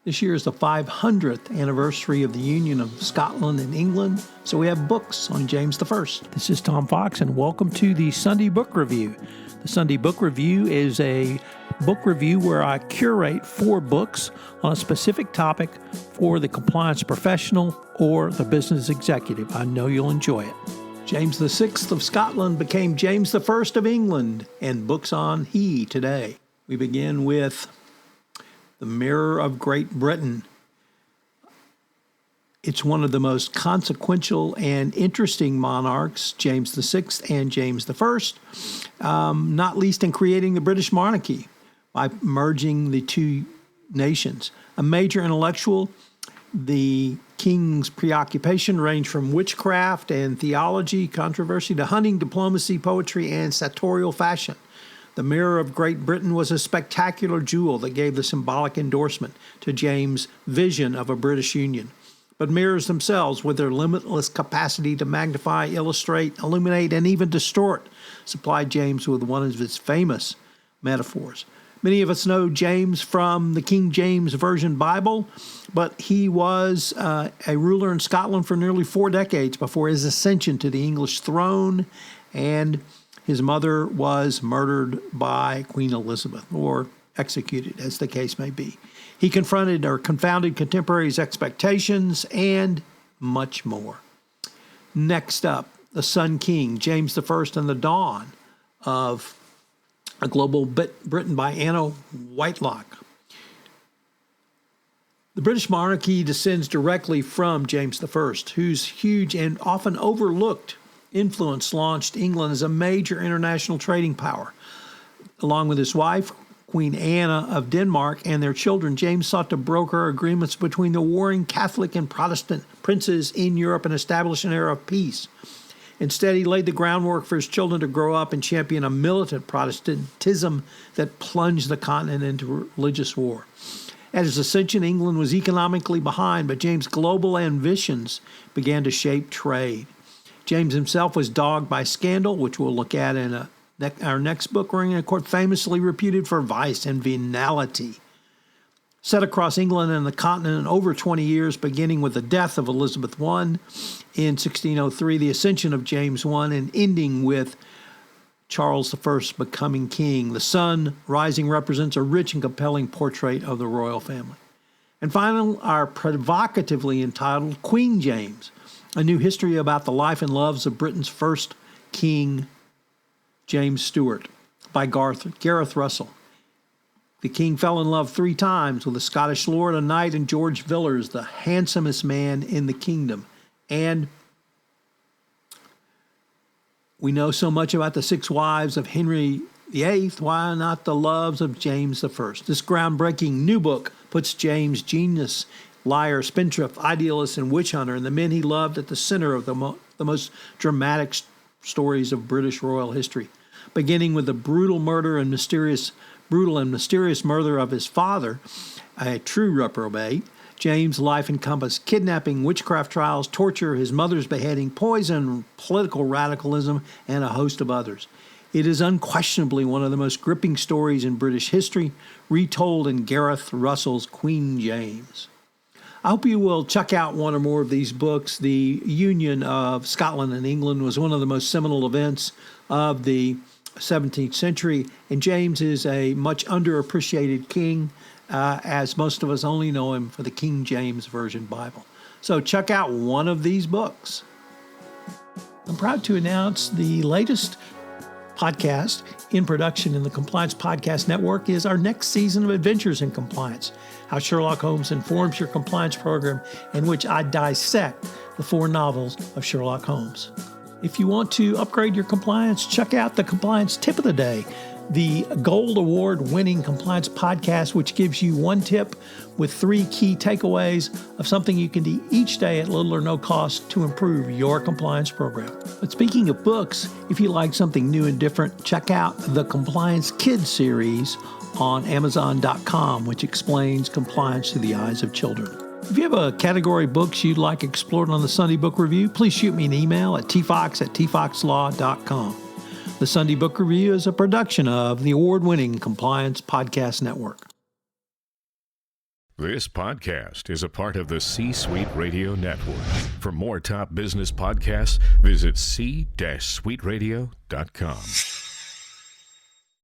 This year is the 500th anniversary of the Union of Scotland and England, so we have books on James I. This is Tom Fox, and welcome to the Sunday Book Review. The Sunday Book Review is a book review where I curate 4 books on a specific topic for the compliance professional or the business executive. I know you'll enjoy it. James VI of Scotland became James I of England, and books on he today. We begin with The Mirror of Great Britain. It's one of the most consequential and interesting monarchs, James VI and James I, not least in creating the British monarchy by merging the two nations. A major intellectual, the king's preoccupation ranged from witchcraft and theology, controversy, to hunting, diplomacy, poetry, and sartorial fashion. The Mirror of Great Britain was a spectacular jewel that gave the symbolic endorsement to James' vision of a British Union. But mirrors themselves, with their limitless capacity to magnify, illustrate, illuminate, and even distort, supplied James with one of his famous metaphors. Many of us know James from the King James Version Bible, but he was a ruler in Scotland for nearly 4 decades before his ascension to the English throne, and his mother was murdered by Queen Elizabeth, or executed, as the case may be. He confronted or confounded contemporaries' expectations and much more. Next up, the Sun King, James I and the Dawn of a Global Britain by Anna Whitelock. The British monarchy descends directly from James I, whose huge and often overlooked influence launched England as a major international trading power. Along with his wife, Queen Anna of Denmark, and their children, James sought to broker agreements between the warring Catholic and Protestant princes in Europe and establish an era of peace. Instead, he laid the groundwork for his children to grow up and champion a militant Protestantism that plunged the continent into religious war. At his ascension, England was economically behind, but James' global ambitions began to shape trade. James himself was dogged by scandal, which we'll look at in our next book, Ring in Court, famously reputed for vice and venality. Set across England and the continent in over 20 years, beginning with the death of Elizabeth I in 1603, the ascension of James I, and ending with Charles I becoming king. The sun rising represents a rich and compelling portrait of the royal family. And finally, our provocatively entitled Queen James, a new history about the life and loves of Britain's first king, James Stuart, by Gareth Russell. The king fell in love 3 times with a Scottish lord, a knight, and George Villiers, the handsomest man in the kingdom. And we know so much about the 6 wives of Henry VIII, why not the loves of James I? This groundbreaking new book puts James' genius, liar, spendthrift, idealist, and witch hunter, and the men he loved at the center of the most dramatic stories of British royal history. Beginning with the brutal and mysterious murder of his father, a true reprobate, James' life encompassed kidnapping, witchcraft trials, torture, his mother's beheading, poison, political radicalism, and a host of others. It is unquestionably one of the most gripping stories in British history, retold in Gareth Russell's Queen James. I hope you will check out one or more of these books. The Union of Scotland and England was one of the most seminal events of the 17th century, and James is a much underappreciated king, as most of us only know him for the King James Version Bible. So check out one of these books. I'm proud to announce the latest podcast in production in the Compliance Podcast Network is our next season of Adventures in Compliance, how Sherlock Holmes informs your compliance program, in which I dissect the 4 novels of Sherlock Holmes. If you want to upgrade your compliance, check out the Compliance Tip of the Day, the Gold Award-winning compliance podcast, which gives you 1 tip with 3 key takeaways of something you can do each day at little or no cost to improve your compliance program. But speaking of books, if you like something new and different, check out the Compliance Kids series on Amazon.com, which explains compliance through the eyes of children. If you have a category of books you'd like explored on the Sunday Book Review, please shoot me an email at tfox@tfoxlaw.com. The Sunday Book Review is a production of the award-winning Compliance Podcast Network. This podcast is a part of the C-Suite Radio Network. For more top business podcasts, visit c-suiteradio.com.